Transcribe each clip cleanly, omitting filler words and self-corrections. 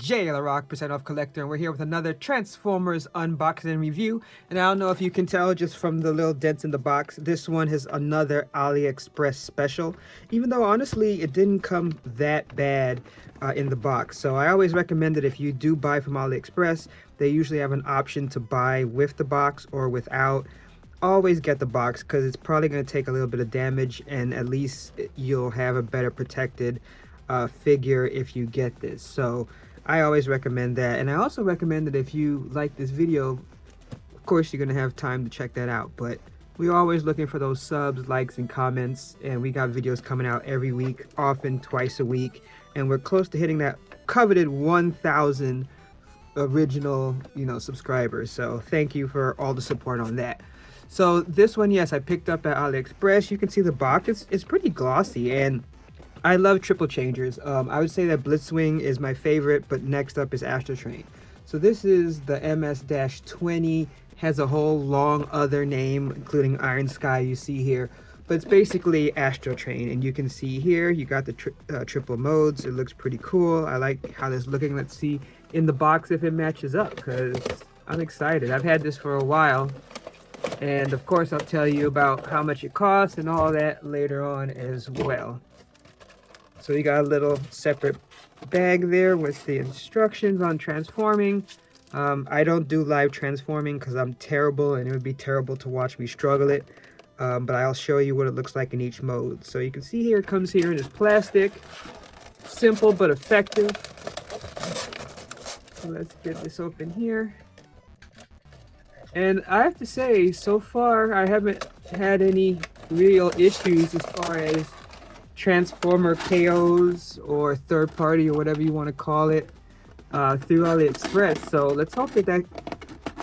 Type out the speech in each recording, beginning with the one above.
Jay the Rock, percent off collector, and we're here with another Transformers unboxing review. And I don't know if you can tell just from the little dents in the box, this one is another AliExpress special, even though honestly it didn't come that bad in the box. So I always recommend that if you do buy from AliExpress, they usually have an option to buy with the box or without. Always get the box because it's probably going to take a little bit of damage, and at least you'll have a better protected figure if you get this. So I always recommend that. And I also recommend that if you like this video, of course you're going to have time to check that out, but we're always looking for those subs, likes, and comments, and we got videos coming out every week, often twice a week, and we're close to hitting that coveted 1,000 original subscribers. So thank you for all the support on that. So this one, yes, I picked up at AliExpress. You can see the box, it's pretty glossy, and I love triple changers. I would say that Blitzwing is my favorite, but next up is Astrotrain. So this is the MS-20, has a whole long other name, including Iron Sky you see here. But it's basically Astrotrain, and you can see here, you got the triple modes. It looks pretty cool. I like how this is looking. Let's see in the box if it matches up, because I'm excited. I've had this for a while. And of course, I'll tell you about how much it costs and all that later on as well. So you got a little separate bag there with the instructions on transforming. I don't do live transforming because I'm terrible, and it would be terrible to watch me struggle it. But I'll show you what it looks like in each mode. So you can see here, it comes here in this plastic. Simple but effective. So let's get this open here. And I have to say, so far, I haven't had any real issues as far as Transformer KOs or third party or whatever you want to call it through AliExpress. So let's hope that that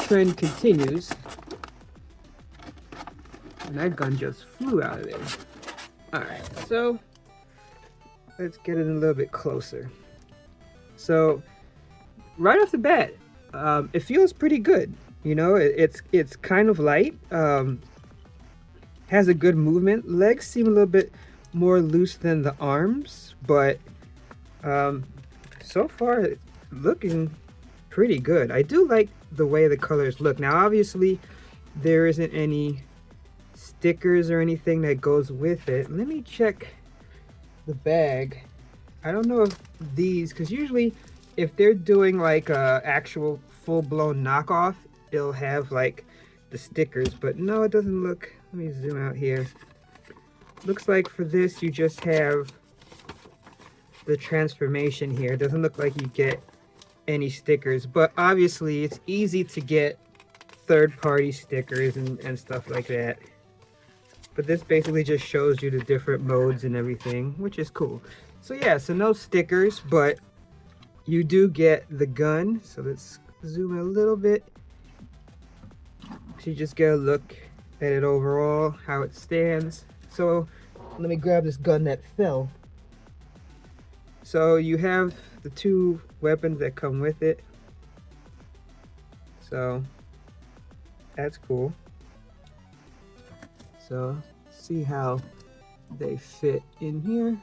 trend continues. And that gun just flew out of there. Alright, so let's get it a little bit closer. So right off the bat, it feels pretty good. You know, it's kind of light, has a good movement. Legs seem a little bit more loose than the arms, but so far it's looking pretty good. I do like the way the colors look. Now obviously there isn't any stickers or anything that goes with it. Let me check the bag. I don't know if these, because usually if they're doing like a actual full-blown knockoff, it'll have like the stickers, but no, it doesn't look. Let me zoom out here. Looks like for this you just have the transformation here. It doesn't look like you get any stickers, but obviously it's easy to get third-party stickers and stuff like that. But this basically just shows you the different modes and everything, which is cool. So yeah, so no stickers, but you do get the gun. So let's zoom in a little bit. So you just get a look at it overall, how it stands. So let me grab this gun that fell. So you have the two weapons that come with it. So that's cool. So see how they fit in here.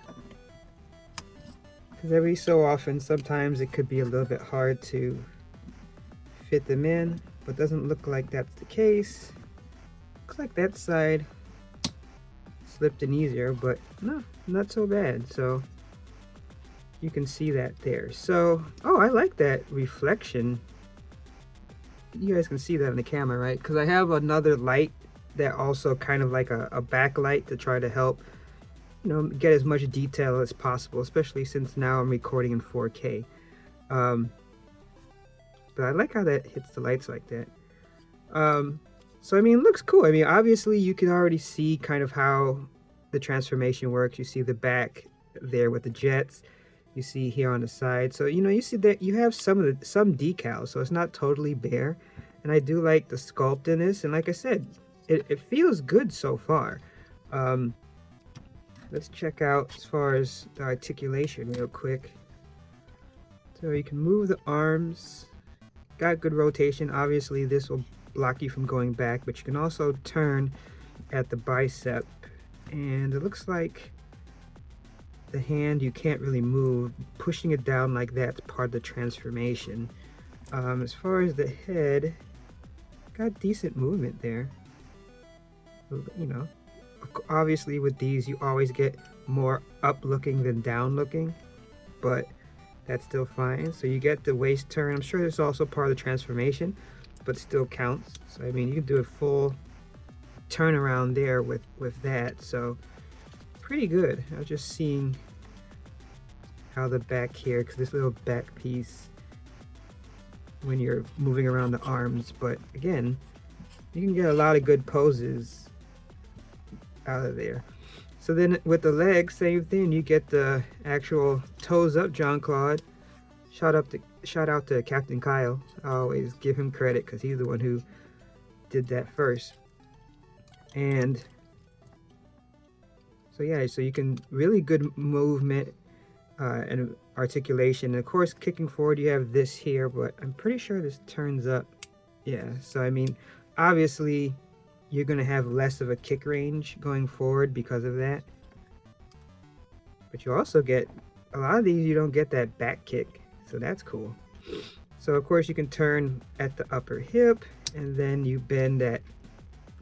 Because every so often, sometimes it could be a little bit hard to fit them in, but doesn't look like that's the case. Looks like that side slipped in easier, but no, not so bad. So you can see that there. So, oh, I like that reflection. You guys can see that in the camera, right? Because I have another light that also kind of like a backlight to try to help, get as much detail as possible, especially since now I'm recording in 4K. But I like how that hits the lights like that. So I mean, it looks cool. I mean, obviously you can already see kind of how the transformation works. You see the back there with the jets. You see here on the side. So you see that you have some decals, so it's not totally bare. And I do like the sculpt in this. And like I said, it feels good so far. Let's check out as far as the articulation real quick. So you can move the arms. Got good rotation. Obviously this will block you from going back, but you can also turn at the bicep, and it looks like the hand you can't really move, pushing it down like that's part of the transformation. As far as the head, got decent movement there. You know, obviously with these you always get more up looking than down looking, but that's still fine. So you get the waist turn. I'm sure there's also part of the transformation, but still counts. So I mean, you can do a full turnaround there with that. So pretty good. I was just seeing how the back here, because this little back piece when you're moving around the arms, but again, you can get a lot of good poses out of there. So then with the legs, same thing, you get the actual toes up Jean-Claude. Shout out to Captain Kyle. I always give him credit because he's the one who did that first. And so yeah, so you can really good movement and articulation. And of course, kicking forward, you have this here, but I'm pretty sure this turns up. Yeah, so I mean, obviously you're gonna have less of a kick range going forward because of that. But you also get, a lot of these you don't get that back kick, so that's cool. So of course you can turn at the upper hip, and then you bend at,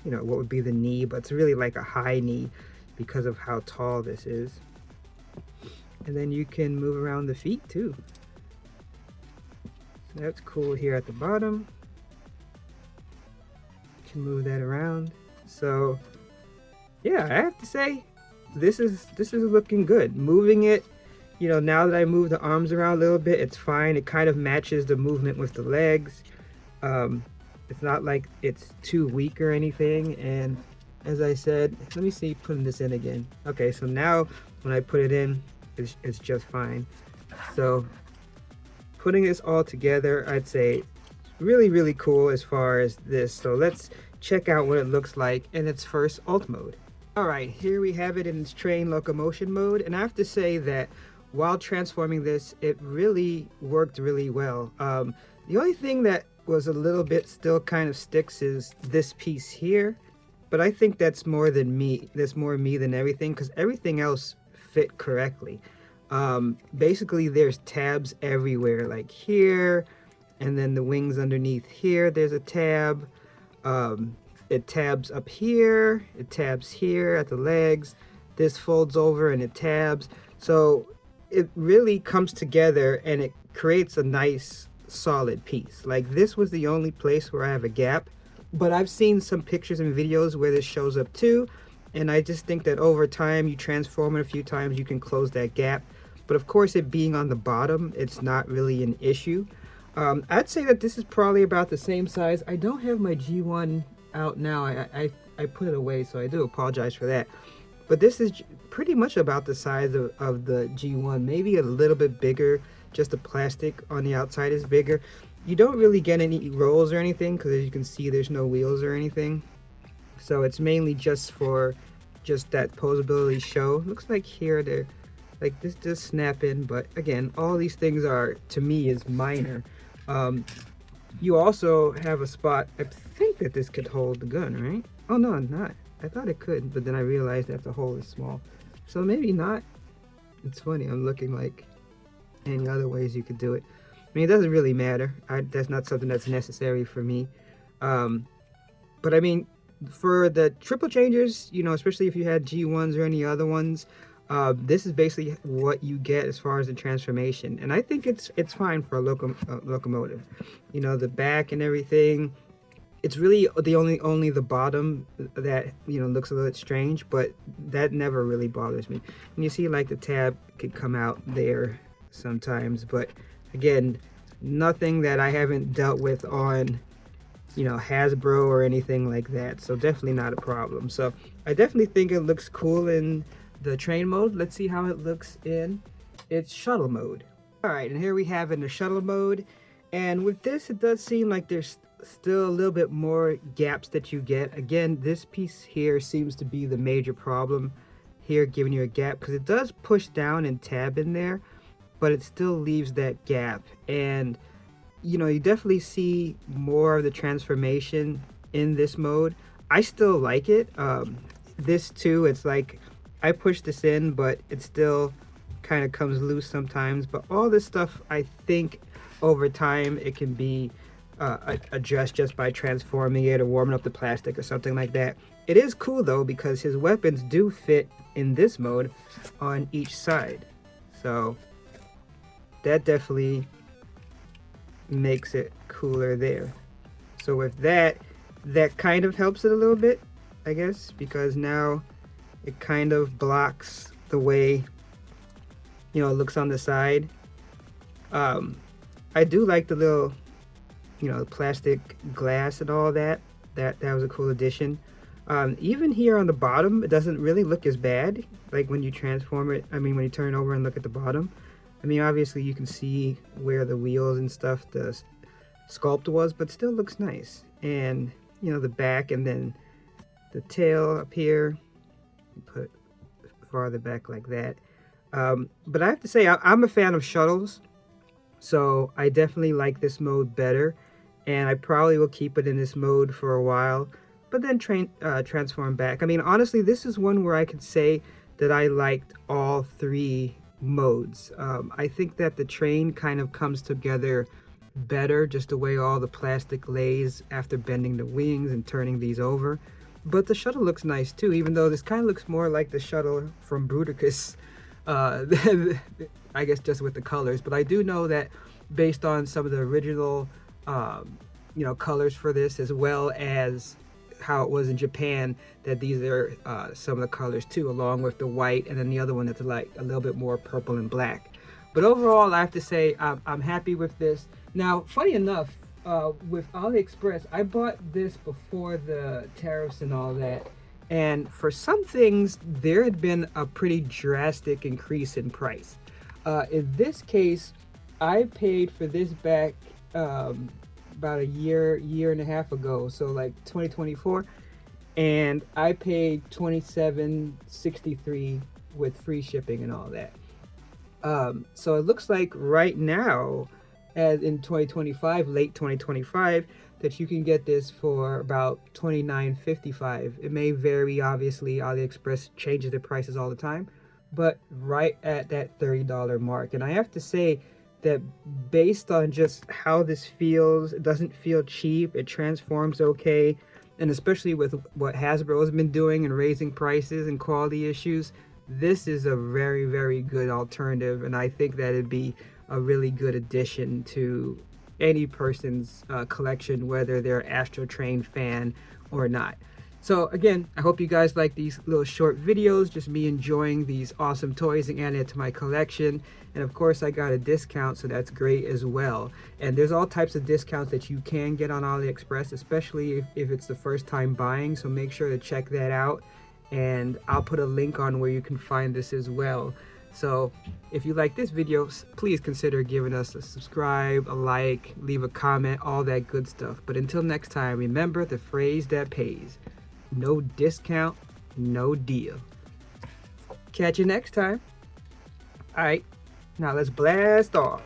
you know, what would be the knee, but it's really like a high knee because of how tall this is. And then you can move around the feet too. So that's cool here at the bottom. You can move that around. So yeah, I have to say this is looking good. Moving it, you know, now that I move the arms around a little bit, it's fine. It kind of matches the movement with the legs. It's not like it's too weak or anything. And as I said, let me see, putting this in again. Okay, so now when I put it in, it's just fine. So putting this all together, I'd say really cool as far as this. So let's check out what it looks like in its first alt mode. All right, here we have it in its train locomotion mode, and I have to say that while transforming this, it really worked really well. The only thing that was a little bit still kind of sticks is this piece here, but I think that's more than me. That's more me than everything, because everything else fit correctly. Basically there's tabs everywhere, like here, and then the wings underneath here, there's a tab. It tabs up here, it tabs here at the legs, this folds over and it tabs. So it really comes together and it creates a nice solid piece. Like this was the only place where I have a gap, but I've seen some pictures and videos where this shows up too. And I just think that over time, you transform it a few times, you can close that gap. But of course, it being on the bottom, it's not really an issue. I'd say that this is probably about the same size. I don't have my G1 out now. I put it away, so I do apologize for that. But this is pretty much about the size of the G1, maybe a little bit bigger. Just the plastic on the outside is bigger. You don't really get any rolls or anything, because as you can see, there's no wheels or anything. So it's mainly just for just that posability show. Looks like here they're like this does snap in, but again, all these things are, to me, is minor. You also have a spot, I think that this could hold the gun, right? Oh no, not. I thought it could, but then I realized that the hole is small. So maybe not. It's funny, I'm looking like any other ways you could do it. I mean, it doesn't really matter. That's not something that's necessary for me. But I mean, for the triple changers, you know, especially if you had G1s or any other ones, this is basically what you get as far as the transformation. And I think it's fine for a locomotive. You know, the back and everything, it's really the only the bottom that, you know, looks a little bit strange, but that never really bothers me. And you see like the tab could come out there sometimes, but again, nothing that I haven't dealt with on, you know, Hasbro or anything like that, so definitely not a problem. So I definitely think it looks cool in the train mode. Let's see how it looks in its shuttle mode. All right, and here we have in the shuttle mode, and with this it does seem like there's still a little bit more gaps that you get. Again, this piece here seems to be the major problem here, giving you a gap, because it does push down and tab in there, but it still leaves that gap. And you know, you definitely see more of the transformation in this mode. I still like it. This too, it's like I pushed this in, but it's still kind of comes loose sometimes, but all this stuff, I think over time it can be addressed just by transforming it or warming up the plastic or something like that. It is cool though, because his weapons do fit in this mode on each side, so that definitely makes it cooler there. So with that kind of helps it a little bit, I guess, because now it kind of blocks the way, you know, it looks on the side. I do like the little, you know, plastic glass and all that. That was a cool addition. Even here on the bottom, it doesn't really look as bad. Like when you transform it, I mean, when you turn over and look at the bottom, I mean, obviously you can see where the wheels and stuff, the sculpt was, but still looks nice. And, you know, the back and then the tail up here, put farther back like that. But I have to say, I'm a fan of shuttles, so I definitely like this mode better, and I probably will keep it in this mode for a while, but then transform back. I mean, honestly, this is one where I could say that I liked all three modes. I think that the train kind of comes together better, just the way all the plastic lays after bending the wings and turning these over. But the shuttle looks nice too, even though this kind of looks more like the shuttle from Bruticus, I guess just with the colors. But I do know that based on some of the original you know, colors for this, as well as how it was in Japan, that these are some of the colors too, along with the white, and then the other one that's like a little bit more purple and black. But overall, I have to say I'm happy with this. Now, funny enough, with AliExpress, I bought this before the tariffs and all that, and for some things there had been a pretty drastic increase in price. In this case, I paid for this back about a year and a half ago, so like 2024, and I paid $27.63 with free shipping and all that. So it looks like right now, as in 2025, late 2025, that you can get this for about $29.55. It may vary, obviously, AliExpress changes their prices all the time, but right at that $30 mark. And I have to say that based on just how this feels, it doesn't feel cheap, it transforms okay, and especially with what Hasbro has been doing and raising prices and quality issues, this is a very, very good alternative, and I think that it'd be a really good addition to any person's collection, whether they're an Astrotrain fan or not. So again, I hope you guys like these little short videos, just me enjoying these awesome toys and adding it to my collection. And of course, I got a discount, so that's great as well. And there's all types of discounts that you can get on AliExpress, especially if it's the first time buying, so make sure to check that out. And I'll put a link on where you can find this as well. So if you like this video, please consider giving us a subscribe, a like, leave a comment, all that good stuff. But until next time, remember the phrase that pays: no discount, no deal. Catch you next time. All right, now let's blast off.